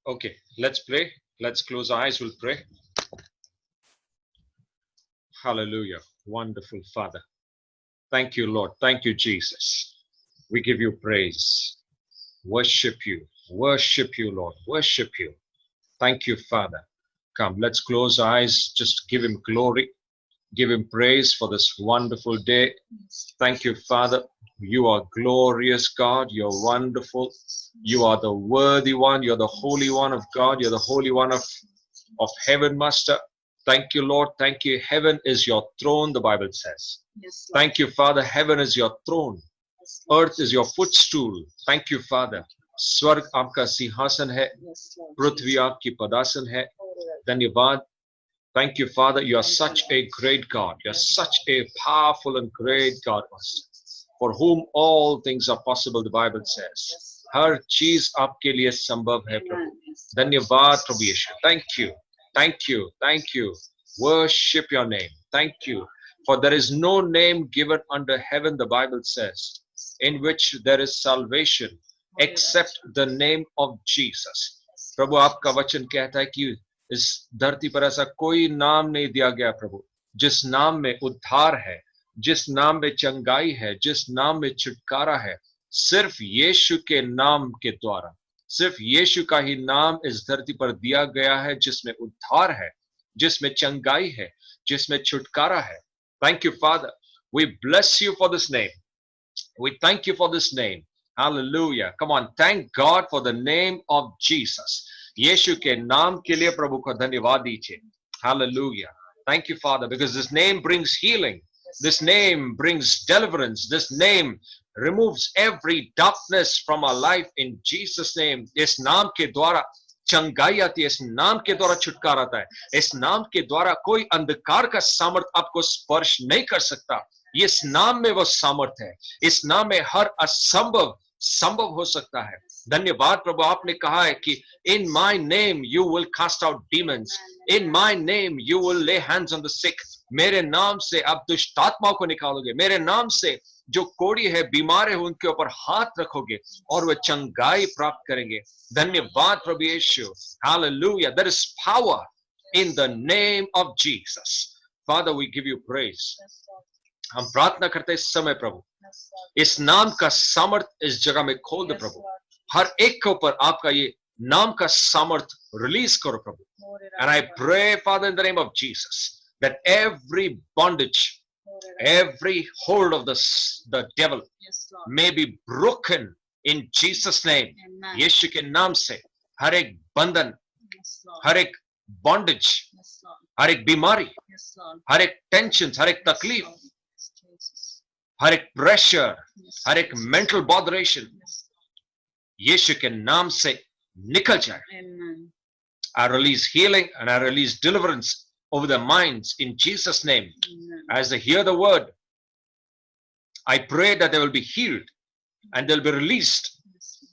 Okay, let's pray. Let's close our eyes. We'll pray. Hallelujah. Wonderful Father. Thank you, Lord. Thank you, Jesus. We give you praise. Worship you. Worship you, Lord. Worship you. Thank you, Father. Come, let's close our eyes. Just give him glory. Give him praise for this wonderful day. Thank you, Father. You are glorious, God. You're wonderful. You are the worthy one. You're the Holy One of God. You're the Holy One of heaven, Master. Thank you, Lord. Thank you. Heaven is your throne, the Bible says. Yes, thank you, Father. Heaven is your throne. Yes, earth is your footstool. Thank you, Father. स्वर्ग आपका सिंहासन है, पृथ्वी आपकी पदासन है. धन्यवाद. Thank you, Father. You are such a great God. You are such a powerful and great God, for whom all things are possible, the Bible says. हर चीज आपके लिए संभव है, प्रभु. धन्यवाद, प्रभु यीशु. Thank you. Thank you. Thank you. Worship your name. Thank you. For there is no name given under heaven, the Bible says, in which there is salvation except the name of Jesus. प्रभु आपका वचन कहता है कि इस धरती पर ऐसा कोई नाम नहीं दिया गया, प्रभु, जिस नाम में उद्धार है, जिस नाम में चंगाई है, जिस नाम में छुटकारा है. सिर्फ यीशु के नाम के द्वारा, सिर्फ यीशु का ही नाम इस धरती पर दिया गया है, जिसमें उद्धार है, जिसमें चंगाई है, जिसमें छुटकारा है. Thank you, Father. We bless you for this name. We thank you for this name. Hallelujah. Come on, thank God for the name of Jesus. यीशु के नाम के लिए प्रभु को धन्यवाद दीजिए. Hallelujah. Thank you, Father, because this name brings healing. This name brings deliverance. This name removes every darkness from our life in Jesus' name. इस नाम के द्वारा चंगाई आती है, इस नाम के द्वारा छुटकारा आता है, इस नाम के द्वारा कोई अंधकार का सामर्थ आपको स्पर्श नहीं कर सकता. इस नाम में वो सामर्थ है. इस नाम में हर असंभव संभव हो सकता है. धन्यवाद प्रभु. आपने कहा है कि in my name you will cast out demons. In my name you will lay hands on the sick. मेरे नाम से आप दुष्ट आत्माओं को निकालोगे. मेरे नाम से जो कोढ़ी है, बीमार है, उनके ऊपर हाथ रखोगे और वे चंगाई प्राप्त करेंगे. धन्यवाद प्रभु यीशु. Hallelujah. There is power in the name of Jesus. Father, we give you praise. हम प्रार्थना करते हैं इस समय प्रभु, इस नाम का सामर्थ इस जगह में खोल दे प्रभु. हर एक के ऊपर आपका ये नाम का सामर्थ रिलीज करो प्रभु. And I pray, Father, in the name of Jesus, that every bondage, every hold of the devil may be broken in Jesus' name. यीशु के नाम से हर एक बंधन, हर एक बॉन्डेज, हर एक बीमारी, हर एक टेंशन, हर एक तकलीफ, हर एक प्रेशर, हर एक मेंटल बॉदरेशन यीशु के नाम से निकल जाए. I release healing and I release deliverance over their minds in Jesus' name. As they hear the word, I pray that they will be healed and they'll be released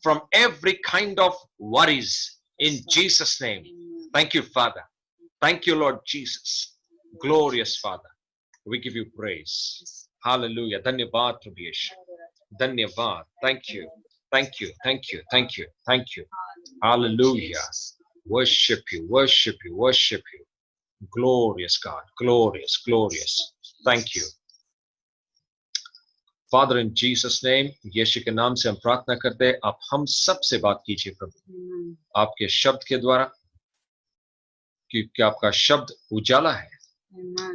from every kind of worries in Jesus' name. Thank you, Father. Thank you, Lord Jesus. Glorious Father. We give you praise. Hallelujah. Dhanyavad Prabhu Yeshu. Dhanyavad. Thank you. Thank you. Thank you. Thank you. Thank you. Hallelujah. Worship you. Worship you. Worship you. Glorious God. Glorious. Glorious. Thank you. Father, in Jesus' name, यीशु के नाम से हम प्रार्थना करते हैं. आप हम सब से बात कीजिए प्रभु, आपके शब्द के द्वारा, क्योंकि आपका शब्द उजाला है.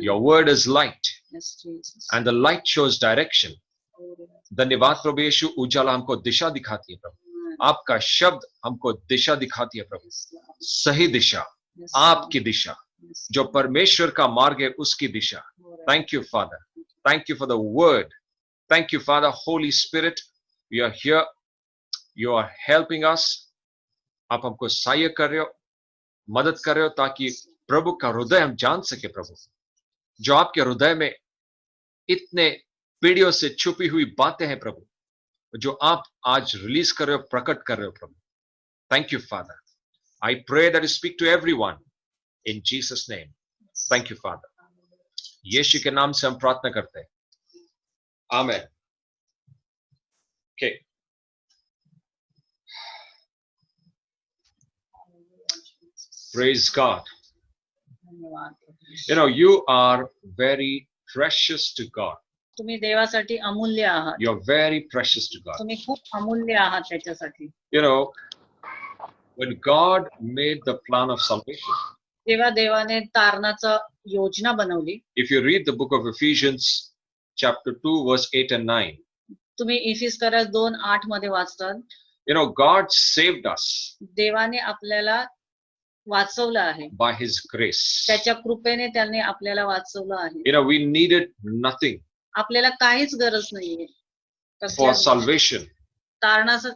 Your word is light, and the light shows direction. धन्यवाद प्रभु यीशु. उजाला हमको दिशा दिखाती है प्रभु. आपका शब्द हमको दिशा दिखाती है प्रभु. सही दिशा, आपकी दिशा, जो परमेश्वर का मार्ग है उसकी दिशा. Thank you, Father. Thank you for the word. Thank you, Father. Holy Spirit, we are here. You are helping us. आप हमको सहायता कर रहे हो, मदद कर रहे हो, ताकि प्रभु का हृदय हम जान सके प्रभु. जो आपके हृदय में इतने पीढ़ियों से छुपी हुई बातें हैं प्रभु, जो आप आज रिलीज कर रहे हो, प्रकट कर रहे हो प्रभु. Thank you, Father. I pray that you speak to everyone in Jesus' name. Thank you, Father. यीशु के नाम से हम प्रार्थना करते हैं. Amen. Okay. Praise God. धन्यवाद. You know, you are very precious to God. तुम्ही देवासाठी अमूल्य आहात. You're very precious to God. तुम्ही खूप अमूल्य आहात त्याच्यासाठी. You know, when God made the plan of salvation, जेव्हा देवाने तारणाचा योजना बनवली, if you read the book of Ephesians, chapter 2, verse 8 and 9, तुम्ही इफिस्करस 2:8 मध्ये वाचतात, you know, God saved us देवाने आपल्याला वाचवलं आहे. by His grace. त्याच्या कृपेने त्याने आपल्याला वाचवलं आहे. You know, we needed nothing आपल्याला काहीच गरज नाहीये. for कसल्याच salvation. तारणाचं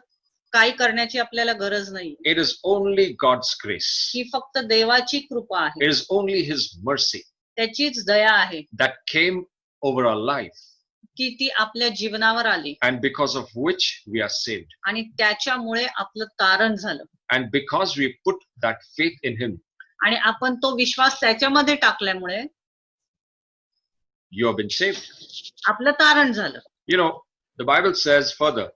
काही करण्याची आपल्याला गरज नाही. It is only God's grace. ही फक्त देवाची कृपा आहे. It is only His mercy त्याचीच दया आहे that came over our life, की ती आपल्या जीवनावर आली and because of which we are saved. आणि त्याच्यामुळे आपलं तारण झालं. And because we put that faith in Him, आणि आपण तो विश्वास त्याच्यामध्ये टाकल्यामुळे you have been saved. आपलं तारण झालं. You know, the Bible says further.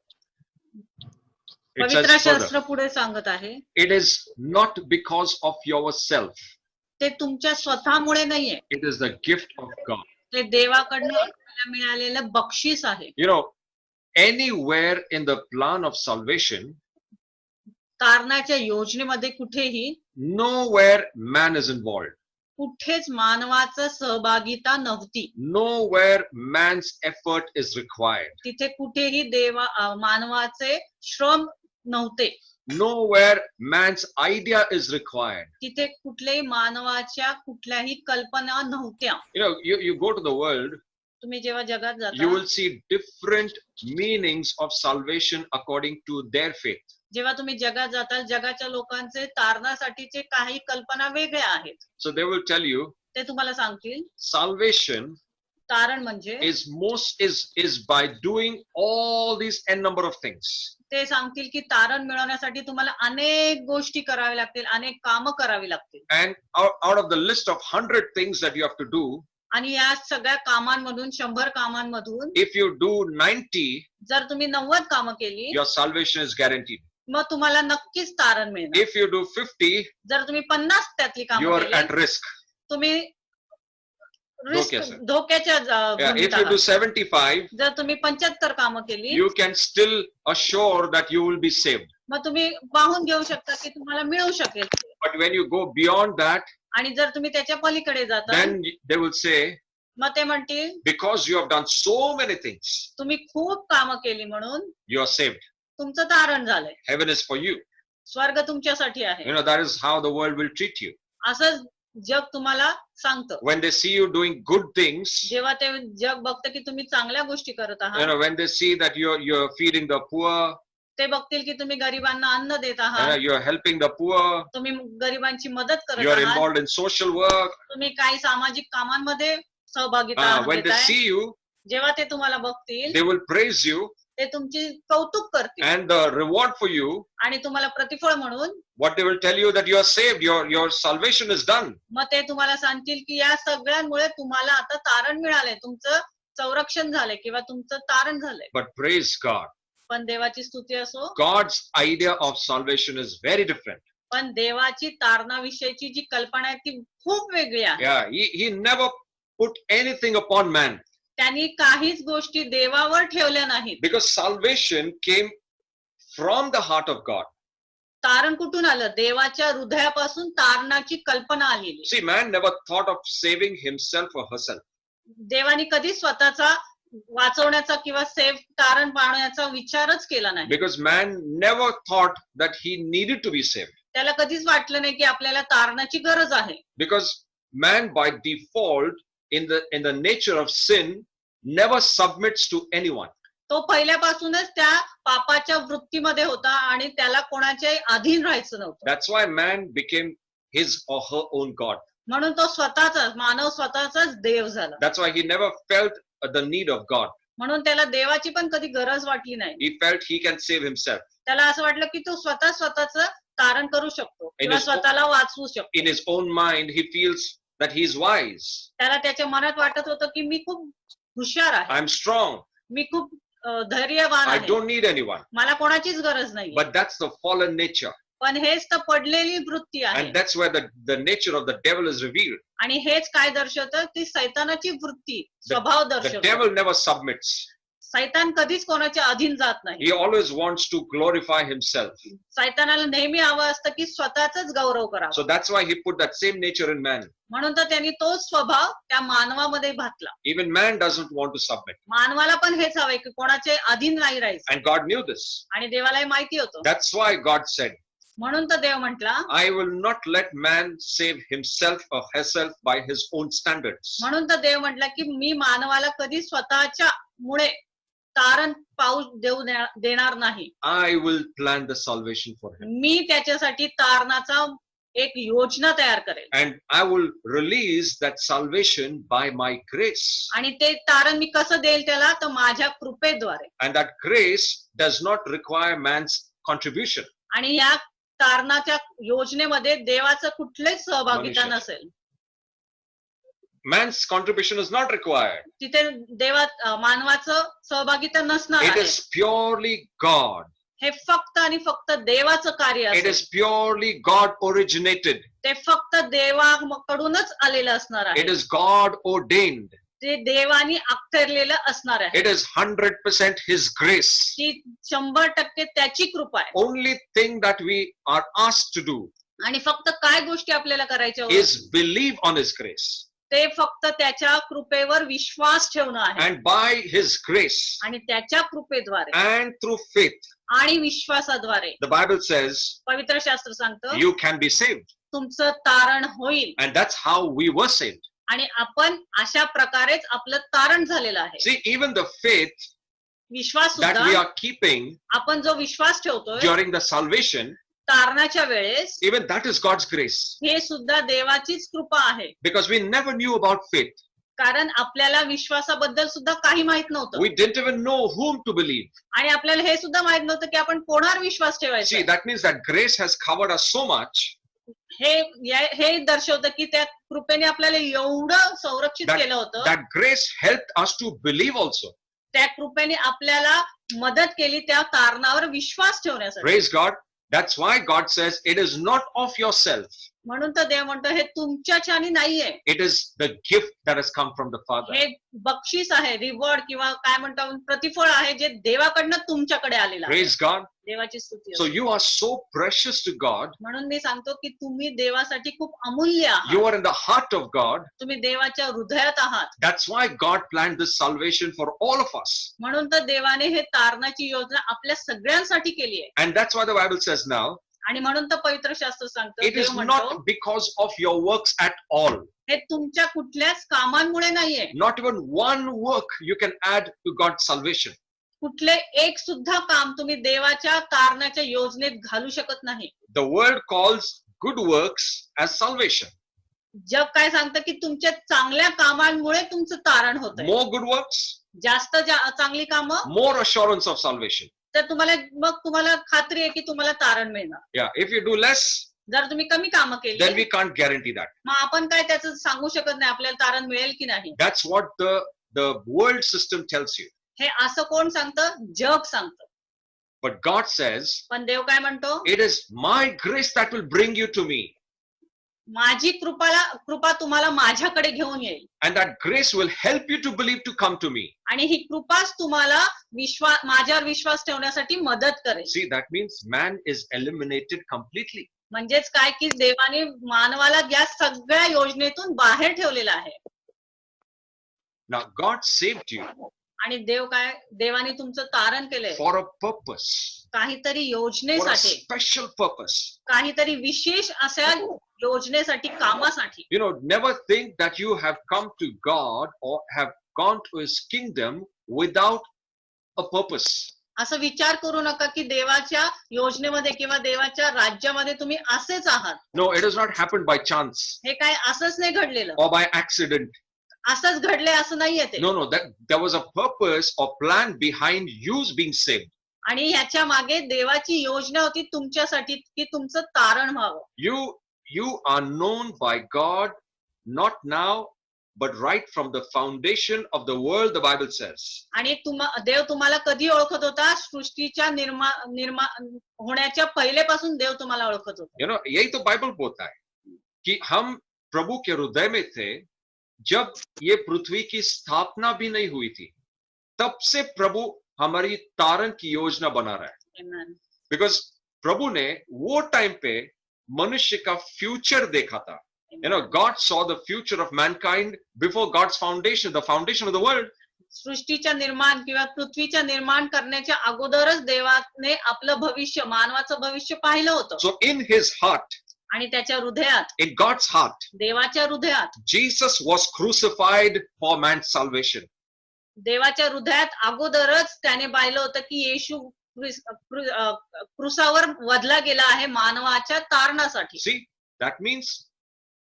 It पवित्र says further, शास्त्र पुढे सांगत आहे, it is not because of yourself. ते तुमच्या स्वतःमुळे नाहीये, It is the gift of God. ते देवाकडनं आपल्याला मिळालेलं बक्षीस आहे. You know, anywhere in the plan of salvation, तारणाच्या योजनेमध्ये कुठेही nowhere man is involved. कुठेच मानवाचं सहभागिता नव्हती. Nowhere man's effort is required. तिथे कुठेही मानवाचे श्रम नव्हते. Nowhere man's idea is required. तिथे कुठल्याही मानवाच्या कुठल्याही कल्पना नव्हत्या. You know, you go to the world, तुम्ही जेव्हा जगात you जाता, will see different meanings of salvation according to their faith. जेव्हा तुम्ही जगात जाता, जगाच्या लोकांचे तारणासाठीचे काही कल्पना वेगळ्या आहेत. So they will tell you ते तुम्हाला सांगतील salvation तारण म्हणजे is by doing all these n number of things. ते सांगतील की तारण मिळवण्यासाठी तुम्हाला अनेक गोष्टी कराव्या लागतील, अनेक कामं करावी लागतील. And out of the list of 100 things that you have to do, आणि या सगळ्या कामांमधून 100 कामांमधून if you do 90, जर तुम्ही 90 कामं केली, your salvation is guaranteed. मग तुम्हाला नक्कीच तारण मिळणार. If you do 50, जर तुम्ही 50 त्यातली you कामं are at केली, risk. तुम्ही धोक्याचं. धोक्याच्या Yeah, भूमीत if you do आहात. 75, जर तुम्ही 75 कामं केली, you can still assure that you will be saved. मग तुम्ही पाहून घेऊ शकता की तुम्हाला मिळू शकेल. But when you go beyond that, आणि जर तुम्ही त्याच्या पलीकडे जाता, then they will say, मग ते म्हणतील because you have done so many things, तुम्ही खूप कामं केली म्हणून you are saved. तुमचं तारण झालंय. Heaven is for you. स्वर्ग तुमच्यासाठी आहे. You know, that is how the world will treat you. असं जग तुम्हाला सांगतं. When they see you doing good things, जेव्हा ते जग बघतं की तुम्ही चांगल्या गोष्टी करत you आहात, know, when they see that you're feeding the poor, ते बघतील की तुम्ही गरिबांना अन्न देत you know, आहात, you're helping the poor, तुम्ही गरिबांची मदत करत you're आहात, involved in social work, तुम्ही काही सामाजिक कामांमध्ये सहभागिता when they घेताय, see you, जेव्हा ते तुम्हाला बघतील, they will praise you, ते तुमची कौतुक करतील and the reward for you, आणि तुम्हाला प्रतिफळ म्हणून what they will tell you that you are saved, your salvation is done. मग ते तुम्हाला सांगतील की या सगळ्यांमुळे तुम्हाला आता तारण मिळालंय, तुमचं संरक्षण झालंय किंवा तुमचं तारण झालंय. But praise God, पण देवाची स्तुती असो, God's idea of salvation is very different. पण देवाची तारणाविषयीची जी कल्पना आहे ती खूप वेगळी आहे. Yeah, he never put anything upon man, त्यांनी काहीच गोष्टी देवावर ठेवल्या नाहीत. because salvation came from the heart of God. तारण कुठून आलं? देवाच्या हृदयापासून तारणाची कल्पना आलेली. See, man never thought of saving himself or herself. देवानी कधी स्वतःचा वाचवण्याचा किंवा तारण पाळण्याचा विचारच केला नाही. Because man never thought that he needed to be saved. त्याला कधीच वाटलं नाही की आपल्याला तारणाची गरज आहे. Because man by default in the nature of sin never submits to anyone. तो पहिल्यापासूनच त्या पापाच्या वृत्तीमध्ये होता आणि त्याला कोणाच्याही अधीन राहायचं नव्हतं. That's why man became his or her own God. म्हणून तो मानव स्वतःचाच देव झाला. That's why he never felt the need of God. म्हणून त्याला देवाची पण कधी गरज वाटली नाही. He felt he can save himself. त्याला असं वाटलं की तो स्वतःच तारण करू शकतो किंवा स्वतःला वाचवू शकतो. In his own mind, he feels that he is wise. त्याला त्याच्या मनात वाटत होतं की मी खूप हुशार आहे, I'm strong. मी खूप धैर्यवान I आहे, don't need anyone. मला कोणाचीच गरज नाही. But that's the fallen nature. पण हेच तर पडलेली वृत्ती आहे. And that's where the nature of the devil is revealed. आणि हेच काय दर्शवतं, ती सैतानाची वृत्ती, स्वभाव The दर्शवतो. devil never submits. सैतान कधीच कोणाच्या अधीन जात नाही. He always wants to glorify himself. सैतानाला नेहमी हवं असतं की स्वतःचाच गौरव करावा. So that's why he put that same nature in man. म्हणून तर त्यांनी तोच स्वभाव त्या मानवामध्ये घातला. Even man doesn't want to submit. मानवाला पण हेच हवंय की कोणाचे अधीन नाही राहायचं. And God knew this. आणि देवालाही माहिती होतं. That's why God said, म्हणून तर देव म्हटला, I will not let man save himself or herself by his own standards. म्हणून तर देव म्हटला की मी मानवाला कधी स्वतःच्या मुळे तारण पाऊस देणार नाही. I will plan the salvation for him. मी त्याच्यासाठी तारणाचा एक योजना तयार करेल. And I will release that salvation by my grace. आणि ते तारण मी कसं देईल त्याला, तर माझ्या कृपेद्वारे. And that grace does not require man's contribution. आणि या तारणाच्या योजनेमध्ये देवाचं कुठलेच सहभागिता मनुष्याचं. नसेल. Man's contribution is not required. तिथे मानवाचं सहभागिता नसणार It आहे. is purely God. हे फक्त आणि फक्त देवाचं कार्य It असेल. is purely God originated. ते फक्त देवाकडूनच आलेलं असणार आहे. It is God ordained. ते देवानी अखरलेलं असणार आहे. It is 100% His grace. ती 100% त्याची कृपा आहे. Only thing that we are asked to do आणि फक्त काय गोष्टी आपल्याला करायच्या is believe on His grace. ते फक्त त्याच्या कृपेवर विश्वास ठेवणं आहे. And by His grace आणि त्याच्या कृपेद्वारे and through faith, आणि विश्वासाद्वारे the Bible says, पवित्र शास्त्र सांगतं you can be saved. तुमचं तारण होईल. And that's how we were saved. आणि आपण अशा प्रकारेच आपलं तारण झालेलं आहे. See, even the faith विश्वास that we सुद्धा are keeping आपण जो विश्वास ठेवतोय during the salvation, तारणाच्या वेळेस, even that is God's grace. हे सुद्धा देवाचीच कृपा आहे. Because we never knew about faith. कारण आपल्याला विश्वासाबद्दल सुद्धा काही माहित नव्हतं. We didn't even know whom to believe. आणि आपल्याला हे सुद्धा माहित नव्हतं की आपण कोणावर विश्वास ठेवायचा. See, that means that grace has covered us so much हे दर्शवतं की त्या कृपेने आपल्याला एवढं संरक्षित केलं होतं. that grace helped us to believe also. त्या कृपेने आपल्याला मदत केली त्या तारणावर विश्वास ठेवण्यासाठी. Praise God. That's why God says it is not of yourself. म्हणून तर देव म्हणतो हे तुमच्याच्याने नाहीये. It is the gift that has come from the Father. हे बक्षीस आहे, रिवॉर्ड किंवा काय म्हणतो आपण, प्रतिफळ आहे जे देवाकडनं तुमच्याकडे आलेलं आहे. Praise God. देवाची स्तुती So असो. you are so precious to God. म्हणून मी सांगतो की तुम्ही देवासाठी खूप अमूल्य आहात. You are in the heart of God. तुम्ही देवाच्या हृदयात आहात. That's why God planned this salvation for all of us. म्हणून तर देवाने हे तारणाची योजना आपल्या सगळ्यांसाठी केली आहे. And that's why the Bible says now, आणि म्हणून तर पवित्र शास्त्र सांगतं, it is देव म्हणतो not because of your works at all. हे तुमच्या कुठल्याच कामांमुळे नाहीये. Not even one work you can add to God's salvation. कुठले एक सुद्धा काम तुम्ही देवाच्या तारणाच्या योजनेत घालू शकत नाही. The world calls good works as salvation. जग काय सांगतं की तुमच्या चांगल्या कामांमुळे तुमचं तारण होतंय. More good works, जास्त चांगली कामं, more assurance of salvation. तर तुम्हाला खात्री आहे की तुम्हाला तारण मिळणार. Yeah, if you do less, जर तुम्ही कमी कामं then केली, we can't guarantee that. मग आपण काय त्याचं सांगू शकत नाही आपल्याला तारण मिळेल की नाही. That's what the world system tells you. हे असं कोण सांगतं? जग सांगतं. But God says, पण देव काय म्हणतो? it is my grace that will bring you to me. माझी कृपा तुम्हाला माझ्याकडे घेऊन येईल. And that grace will help you to believe to come to me. आणि ही कृपाच तुम्हाला माझ्यावर विश्वास ठेवण्यासाठी मदत करेल. See, that means man is eliminated completely. म्हणजेच काय की देवाने मानवाला या सगळ्या योजनेतून बाहेर ठेवलेलं आहे. Now, God saved you आणि देवाने तुमचं तारण केलंय for a purpose, काहीतरी for a योजनेसाठी, special purpose. काहीतरी विशेष अशा योजनेसाठी, कामासाठी. You know, never think that you have come to God or have gone to His kingdom without a purpose. असं विचार करू नका की देवाच्या योजनेमध्ये किंवा देवाच्या राज्यामध्ये तुम्ही असेच आहात. No, it has not happened by chance हे काय असंच नाही घडलेलं, or by accident. असंच घडले असं नाहीये ते. No, that there was a purpose or plan behind you being saved. आणि ह्याच्या मागे देवाची योजना होती तुमच्यासाठी की तुमचं तारण व्हावं. You are known by God not now but right from the foundation of the world, the Bible says, आणि देव तुम्हाला कधी ओळखत होता? सृष्टीच्या निर्माण होण्याच्या पहिलेपासून देव तुम्हाला ओळखत होता. यही तो बाइबल बोलता है कि हम प्रभु के हृदय में थे जब ये पृथ्वी की स्थापना भी नहीं हुई थी, तब से प्रभु हमारी तारण की योजना बना रहा है. Amen. बिकॉज प्रभु ने वो टाइम पे मनुष्य का फ्यूचर देखा था. God saw the future of mankind before God's foundation, the foundation of the world. सृष्टीच्या निर्माण किंवा पृथ्वीच्या निर्माण करण्याच्या अगोदरच देवाने आपलं भविष्य, मानवाचं भविष्य पाहिलं होतं. So in his heart, आणि त्याच्या हृदयात, in God's heart, देवाच्या हृदयात, Jesus was crucified for man's salvation. देवाच्या हृदयात अगोदरच त्याने पाहिलं होतं की येशू क्रूसावर वधला गेला आहे मानवाच्या तारणासाठी. See, that means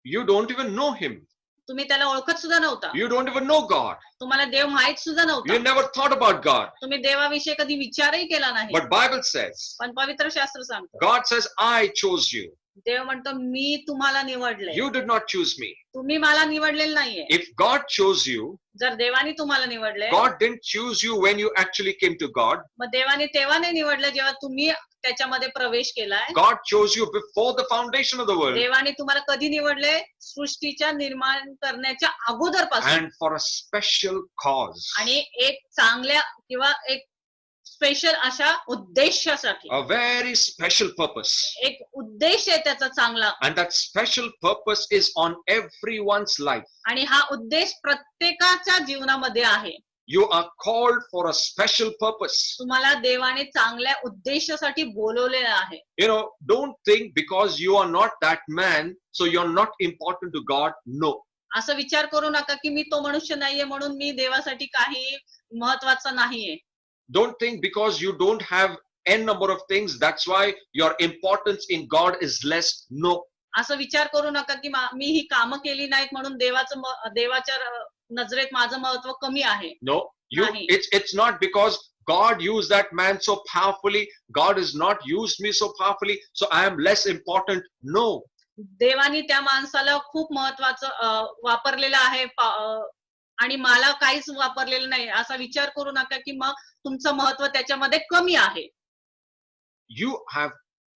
you don't even know him. तुम्ही त्याला ओळखत सुद्धा नव्हता. You don't even know God. तुम्हाला देव माहित सुद्धा You नव्हता. never thought about God. तुम्ही देवाविषयी कधी विचारही केला नाही. But Bible says, पण पवित्र शास्त्र सांगतो, God says, I chose you. देव म्हणतो मी तुम्हाला निवडले, You did not choose me. तुम्ही मला निवडलेलं नाहीये. If God chose you, जर देवाने तुम्हाला निवडले, God didn't choose you when you actually came to God. मग देवाने तेव्हा नाही निवडलं जेव्हा तुम्ही त्याच्यामध्ये प्रवेश केलाय. God chose you before the foundation of the world देवाने तुम्हाला कधी निवडले? सृष्टीच्या निर्माण करण्याच्या अगोदरपासून, and for a special cause, आणि एक चांगल्या किंवा एक स्पेशल अशा उद्देशासाठी. a very special purpose. एक उद्देश आहे त्याचा चांगला, And that special purpose is on everyone's life. आणि हा उद्देश प्रत्येकाच्या जीवनामध्ये आहे. You are called for a special purpose. तुम्हाला देवाने चांगल्या उद्देशासाठी बोलवलेलं आहे. Don't think because you are not that man, so you're not important to God. No. असं विचार करू नका की मी तो मनुष्य नाहीये म्हणून मी देवासाठी काही महत्वाचं नाहीये. Don't think because you don't have n number of things, that's why your importance in God is less. No. असं विचार करू नका की मी ही कामं केली नाहीत म्हणून देवाच्या नजरेत माझं महत्व कमी आहे. No. Nahi. It's not because God used that man so powerfully. God has not used me so powerfully, so I am less important. No. देवाने त्या माणसाला खूप महत्वाचं वापरलेलं आहे आणि मला काहीच वापरलेलं नाही असा विचार करू नका की मग तुमचं महत्व त्याच्यामध्ये कमी आहे. You have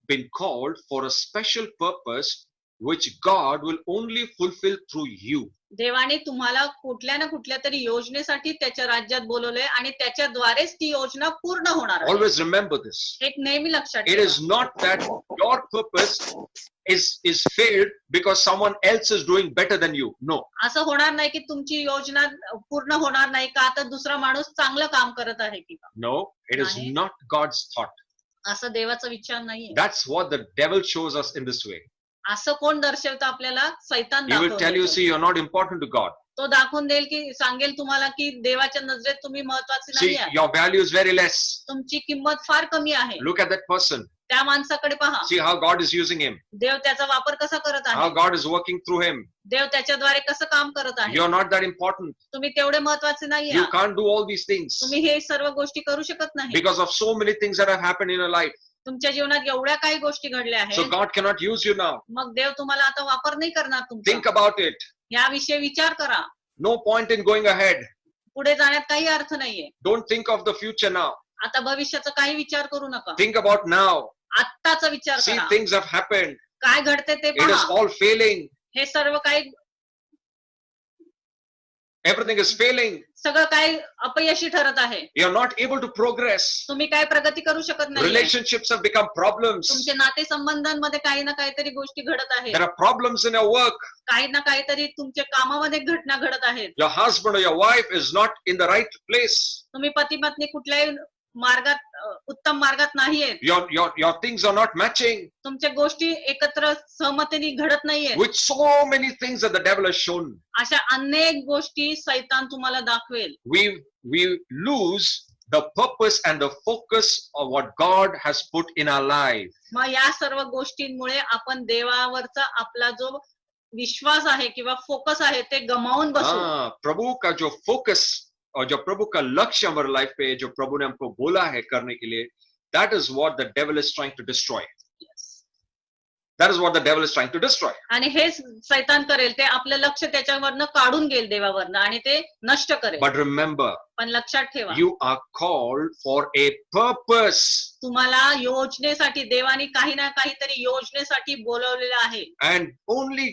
been called for a special purpose which God will only fulfill through you. देवाने तुम्हाला कुठल्या ना कुठल्या तरी योजनेसाठी त्याच्या राज्यात बोलवलंय आणि त्याच्याद्वारेच ती योजना पूर्ण होणार आहे. Always remember this. एक नेहमी लक्षात It ठेवा. is not that your purpose is failed because someone else is doing better than you. No. असं होणार नाही की तुमची योजना पूर्ण होणार नाही का तर दुसरा माणूस चांगलं काम करत आहे की. No, it is Nahi. not God's thought. असं देवाचा विचार नाहीये. That's what the devil shows us in this way. असं कोण दर्शवतं आपल्याला? सैतान He will tell you, दाखवतो. see, you're not important to God. तो दाखवून देईल की सांगेल तुम्हाला की देवाच्या नजरेत तुम्ही महत्वाचे See, नाही आहे. your value is very less. तुमची किंमत फार कमी आहे. Look at that person. त्या माणसाकडे पहा. See how God is using him. देव त्याचा वापर कसा करत How आहे. God is working through him. देव त्याच्याद्वारे कसं काम करत आहे. You're not that important. तुम्ही तेवढे महत्वाचे नाही You आहात. can't do all these things तुम्ही हे सर्व गोष्टी करू शकत नाही. because of so many things that have happened in your life. तुमच्या जीवनात एवढ्या काही गोष्टी घडल्या So आहेत. God cannot use you now. मग देव तुम्हाला आता वापर नाही करणार तुमचा. Think about it. याविषयी विचार करा. No point in going ahead. पुढे जाण्यात काही अर्थ नाहीये. Don't think of the future now. आता भविष्याचा काही विचार करू नका. Think about now. आत्ताचा विचार See, करा. things have happened. काय घडते ते It is पहा. all failing. हे सर्व काही Everything is failing. सगळं काही अपयशी ठरत आहे. You're not able to progress. तुम्ही काय प्रगती करू शकत नाही. Relationships have become problems. तुमच्या नातेसंबंधांमध्ये काही ना काहीतरी गोष्टी घडत आहेत. There are problems in your work. काही ना काहीतरी तुमच्या कामामध्ये घटना घडत आहेत. Your husband or your wife is not in the right place. तुम्ही पती पत्नी कुठल्याही मार्गात उत्तम मार्गात नाहीयेत. Your things are not matching तुमच्या गोष्टी एकत्र सहमतीने घडत नाहीयेत. with so many things that the devil has shown. अशा अनेक गोष्टी सैतान तुम्हाला दाखवेल. We lose the purpose and the focus of what God has put in our life. मग या सर्व गोष्टींमुळे आपण देवावरचा आपला जो विश्वास आहे किंवा फोकस आहे ते गमावून बसू. प्रभु का जो फोकस और जो प्रभु का लक्ष्य हमारे लाइफ पे जो प्रभु ने हमको बोला है करने के लिए, that is what the devil is trying to destroy. That is what the devil is trying to destroy. आणि हेच सैतान करेल, ते आपलं लक्ष त्याच्यावरनं काढून घेईल देवावरनं आणि ते नष्ट करेल. But remember, पण लक्षात ठेवा, you are called for a purpose. तुम्हाला योजनेसाठी, देवाने काही ना काहीतरी योजनेसाठी बोलवलेलं आहे And only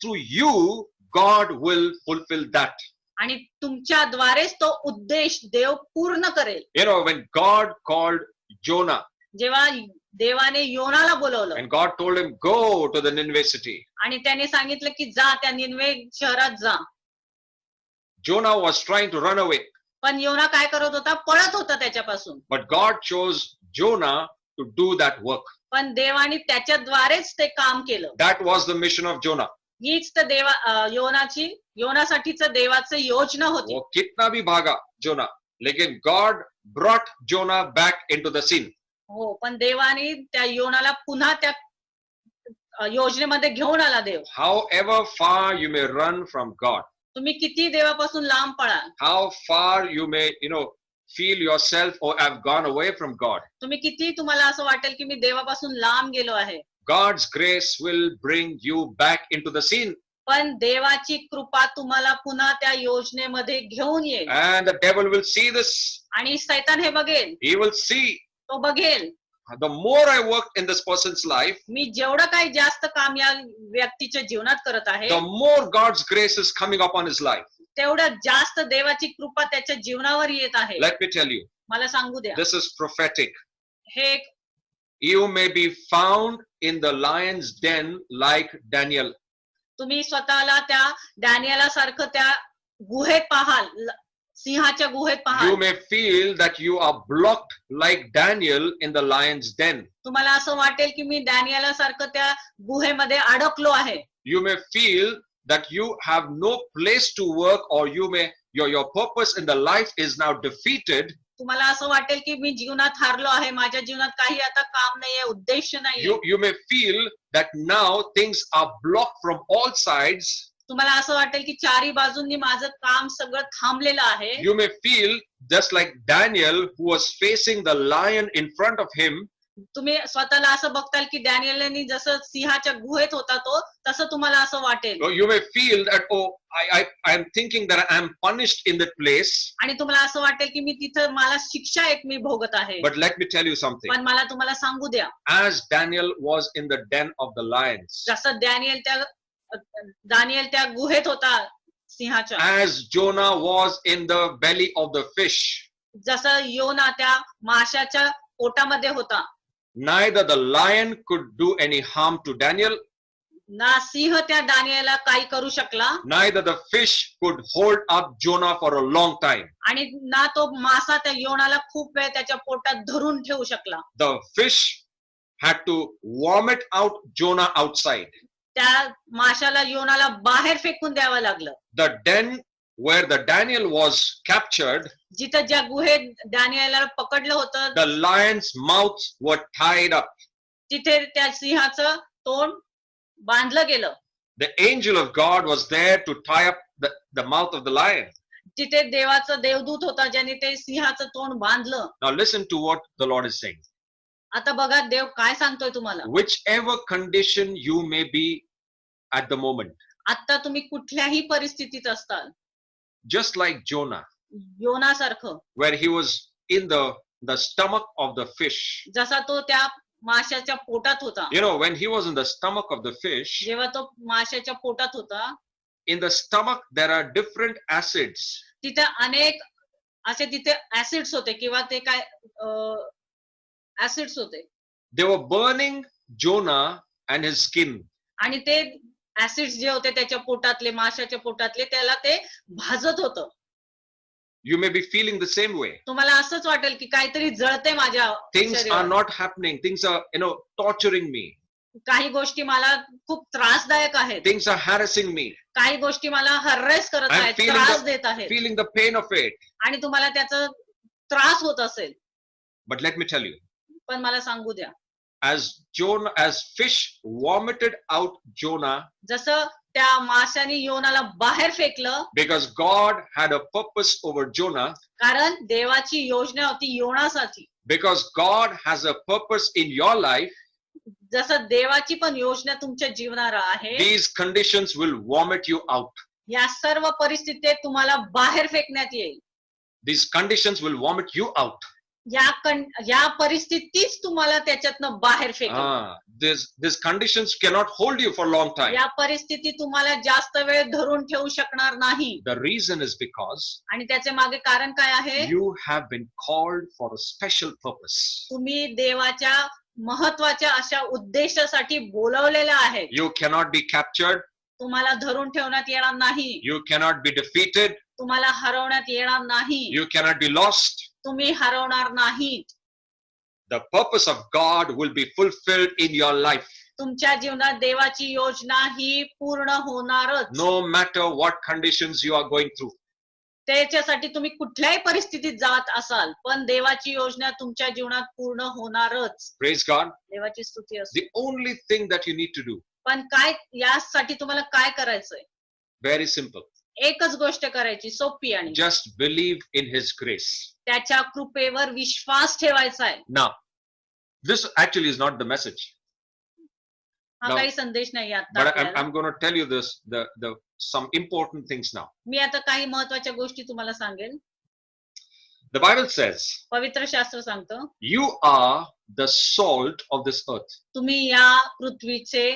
through you, God will fulfill that. आणि तुमच्याद्वारेच तो उद्देश देव पूर्ण करेल. You know, when God called Jonah जेव्हा देवाने योनाला बोलवलं and God told him, go to the Nineveh city, आणि त्याने सांगितलं की जा त्या निनवे शहरात जा, Jonah was trying to run away. पण योना काय करत होता? पळत होता त्याच्यापासून. But God chose Jonah to do that work. पण देवाने त्याच्याद्वारेच ते काम केलं. That was the mission of Jonah. हीच तर योनासाठीच देवाचं योजना होती. वो कितना भी भागा Jonah, लेकिन God brought Jonah back into the scene. हो, पण देवाने त्या योनाला पुन्हा त्या योजनेमध्ये घेऊन आला देव. However far you may run from God, तुम्ही किती देवापासून लांब पळाल, how far you may, feel yourself or have gone away from God, तुम्ही किती तुम्हाला असं वाटेल की मी देवापासून लांब गेलो आहे, God's grace will bring you back into the scene. पण देवाची कृपा तुम्हाला पुन्हा त्या योजनेमध्ये घेऊन येईल. And the devil will see this. आणि सैतान हे बघेल, He will see. तो Baghel The more I worked in this person's life, मी जेवढं काही जास्त काम या व्यक्तीच्या जीवनात करत आहे, the more God's grace is coming upon his life. तेवढं जास्त देवाची कृपा त्याच्या जीवनावर येत आहे. Let me tell you, मला सांगू द्या, this is prophetic. हे एक You may be found in the lion's den like Daniel. तुम्ही स्वतःला त्या डॅनियला सारखं त्या गुहेत पाहाल, सिंहाच्या गुहेत पाहाल. You may feel that you are blocked like Daniel in the lion's den. तुम्हाला असं वाटेल की मी डॅनियला सारखं त्या गुहेमध्ये अडकलो आहे. You may feel that you have no place to work, or your purpose in the life is now defeated. तुम्हाला असं वाटेल की मी जीवनात हारलो आहे, माझ्या जीवनात काही आता काम नाहीये, उद्देश नाहीये. You may feel that now things are blocked from all sides. तुम्हाला असं वाटेल की चारी बाजूंनी माझं काम सगळं थांबलेलं आहे. You may feel just like Daniel, who was facing the lion in front of him. तुम्ही स्वतःला असं बघताल की डॅनियलने जसं सिंहाच्या गुहेत होता तो, तसं तुम्हाला असं वाटेल. You may feel that, I am thinking that I am punished in that place. आणि तुम्हाला असं वाटेल की मी तिथं मला शिक्षा एक मी भोगत आहे. But let me tell you something. पण मला तुम्हाला सांगू द्या, As Daniel was in the den of the lions, जसं दानियल त्या गुहेत होता सिंहाच्या, as Jonah was in the belly of the fish, जसं योना त्या माशाच्या पोटामध्ये होता, neither the lion could do any harm to Daniel, ना सिंह त्या दानियला काही करू शकला, neither the fish could hold up Jonah for a long time. आणि ना तो मासा त्या योनाला खूप वेळ त्याच्या पोटात धरून ठेवू शकला. The fish had to vomit out Jonah outside. त्या माशाला योनाला बाहेर फेकून द्यावं लागलं. The den where the Daniel was captured, जिथं ज्या गुहेत दानियला पकडलं होतं, the lion's mouth were tied up. तिथे त्या सिंहाचं तोंड बांधलं गेलं. The angel of God was there to tie up the mouth of the lion. तिथे देवाचं देवदूत होता ज्याने ते सिंहाचं तोंड बांधलं. Now listen to what the Lord is saying. आता बघा देव काय सांगतोय तुम्हाला. Whichever condition you may be at the moment, आता तुम्ही कुठल्याही परिस्थितीत असताल, just like Jonah, योनासारखं, where he was in the stomach of the fish. जसा तो त्या माशाच्या पोटात होता. When he was in the stomach of the fish, जेव्हा तो माशाच्या पोटात होता, in the stomach there are different acids. तिथे अनेक असे तिथे ऍसिड्स होते किंवा ते काय ऍसिड्स होते. They were burning Jonah and his skin. आणि ते ऍसिड्स जे होते त्याच्या पोटातले, माशाच्या पोटातले, त्याला ते भाजत होतं. You may be feeling the same way. तुम्हाला असंच वाटेल की काहीतरी जळते माझ्या Things are शरीरात. not happening. Things are, torturing me. काही गोष्टी मला खूप त्रासदायक आहेत. Things are harassing me. काही गोष्टी मला हॅरेस करत I'm आहेत, feeling त्रास देत आहेत, Feeling the pain of it. आणि तुम्हाला त्याचा त्रास होत असेल. But let me tell you, पण मला सांगू द्या, as fish vomited out Jonah, जसं त्या माशाने योनाला बाहेर फेकलं, because God had a purpose over Jonah, कारण देवाची योजना होती योनासाठी. because God has a purpose in your life, जसं देवाची पण योजना तुमच्या जीवनावर आहे, These conditions will vomit you out. या सर्व परिस्थितीत तुम्हाला बाहेर फेकण्यात येईल. These conditions will vomit you out. या परिस्थितीच तुम्हाला त्याच्यातनं बाहेर फेकेल. These conditions cannot hold you for a long time. या परिस्थिती तुम्हाला जास्त वेळ धरून ठेवू शकणार नाही. The reason is because आणि त्याचे मागे कारण काय आहे? you have been called for a special purpose. तुम्ही देवाच्या महत्वाच्या अशा उद्देशासाठी बोलवलेलं आहे. You cannot be captured. तुम्हाला धरून ठेवण्यात येणार नाही. You cannot be defeated. तुम्हाला हरवण्यात येणार नाही. You cannot be lost. तुम्ही हरवणार नाहीत. The purpose of God will be fulfilled in your life. तुमच्या जीवनात देवाची योजना ही पूर्ण होणारच. No matter what conditions you are going through. त्याच्यासाठी तुम्ही कुठल्याही परिस्थितीत जात असाल, पण देवाची योजना तुमच्या जीवनात पूर्ण होणारच. Praise God. देवाची स्तुती असो. The only thing that you need to do, पण काय यासाठी तुम्हाला काय करायचंय? very simple. एकच गोष्ट करायची, सोपी आणि Just believe in His grace. त्याच्या कृपेवर विश्वास ठेवायचा आहे. Now, this actually is not the message. हा No. काही संदेश नाही आता But आपल्याला. I'm going to tell you this, some important things now. मी आता काही महत्वाच्या गोष्टी तुम्हाला सांगेल. The Bible says, पवित्र शास्त्र सांगतं, you are the salt of this earth. तुम्ही या पृथ्वीचे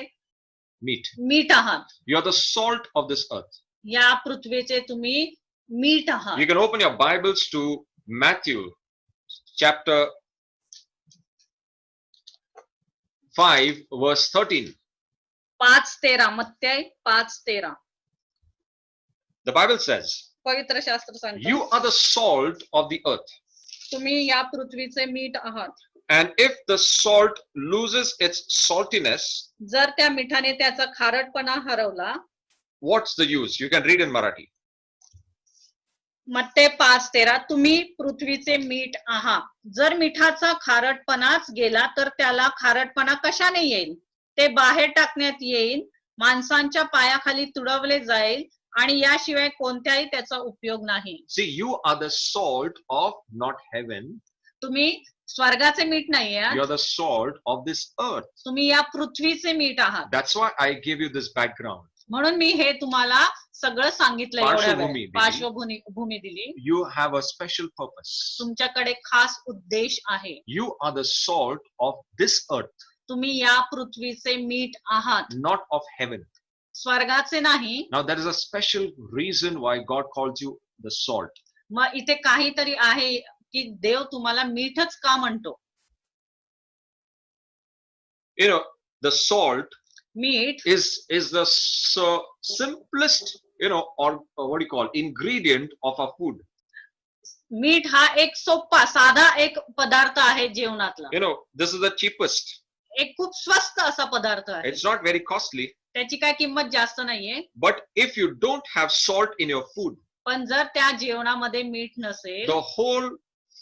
मीठ आहात. You are the salt of this earth. या पृथ्वीचे तुम्ही मीठ आहात. You can open your Bibles to Matthew chapter 5 verse 13. 5:13 मत्तय 5:13. The Bible says, पवित्र शास्त्र सांगतं, you are the salt of the earth. तुम्ही या पृथ्वीचे मीठ आहात. And if the salt loses its saltiness, जर त्या मिठाने त्याचा खारटपणा हरवला, what's the use? You can read in Marathi. मत्तय 5:13 तुम्ही पृथ्वीचे मीठ आहात. जर मिठाचा खारटपणाच गेला तर त्याला खारटपणा कशाने येईल? ते बाहेर टाकण्यात येईल, माणसांच्या पायाखाली तुडवले जाईल आणि याशिवाय कोणत्याही त्याचा उपयोग नाही. See, you are the salt of not heaven. तुम्ही स्वर्गाचे मीठ नाही आहात, You are the salt of this earth. तुम्ही या पृथ्वीचे मीठ आहात. That's why I give you this background. म्हणून मी हे तुम्हाला सगळं सांगितलं. पार्श्वभूमी दिली. पार्श्वभूमी दिली. You have a special purpose. तुमच्याकडे खास उद्देश आहे. You are the salt of this earth, तुम्ही या पृथ्वीचे मीठ आहात, not of heaven. स्वर्गाचे नाही. Now there is a special reason why God calls you the salt. मग इथे काहीतरी आहे की देव तुम्हाला मीठच का म्हणतो? You know, the salt मीठ is the simplest, or what do you call, ingredient of our food. मीठ हा एक सोपा साधा एक पदार्थ आहे जेवणातला. You know, this is the cheapest. एक खूप स्वस्त असा पदार्थ आहे. It's not very costly. त्याची काय किंमत जास्त नाहीये. But if you don't have salt in your food, पण जर त्या जेवणामध्ये मीठ नसेल, the whole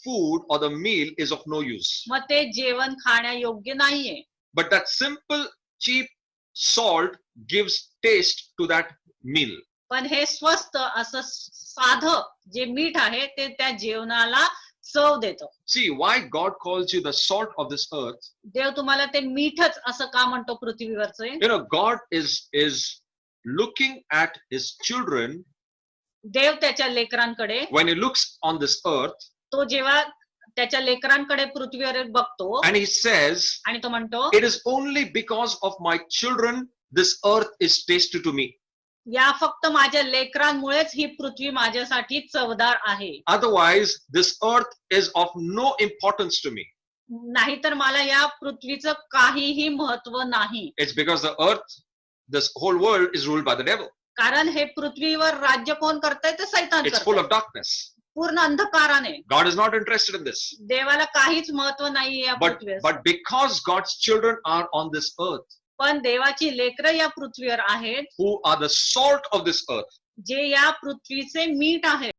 food or the meal is of no use. मग ते जेवण खाण्यायोग्य नाहीये. But that simple, cheap salt gives taste to that meal. पण हे स्वस्त असं साधं जे मीठ आहे ते त्या जेवणाला चव देतं. See, why God calls you the salt of this earth? देव तुम्हाला ते मीठच असं का म्हणतो पृथ्वीवरचे? You know, God is looking at His children. देव त्याच्या लेकरांकडे, When He looks on this earth, तो जेव्हा त्याच्या लेकरांकडे पृथ्वीवर बघतो and He says, आणि तो म्हणतो, it is only because of my children this earth is tasty to me. या फक्त माझ्या लेकरांमुळेच ही पृथ्वी माझ्यासाठी चवदार आहे. Otherwise, this earth is of no importance to me. नाहीतर मला या पृथ्वीचं काहीही महत्व नाही. It's because the earth, this whole world is ruled by the devil. कारण हे पृथ्वीवर राज्य कोण करतंय? ते सैतान It's full करतंय. of darkness. पूर्ण अंधकाराने. God is not interested in this. देवाला काहीच महत्व नाही या But पृथ्वीवर. because God's children are on this earth, पण देवाची लेकरं या पृथ्वीवर आहेत, who are the salt of this earth, जे या पृथ्वीचे मीठ आहेत.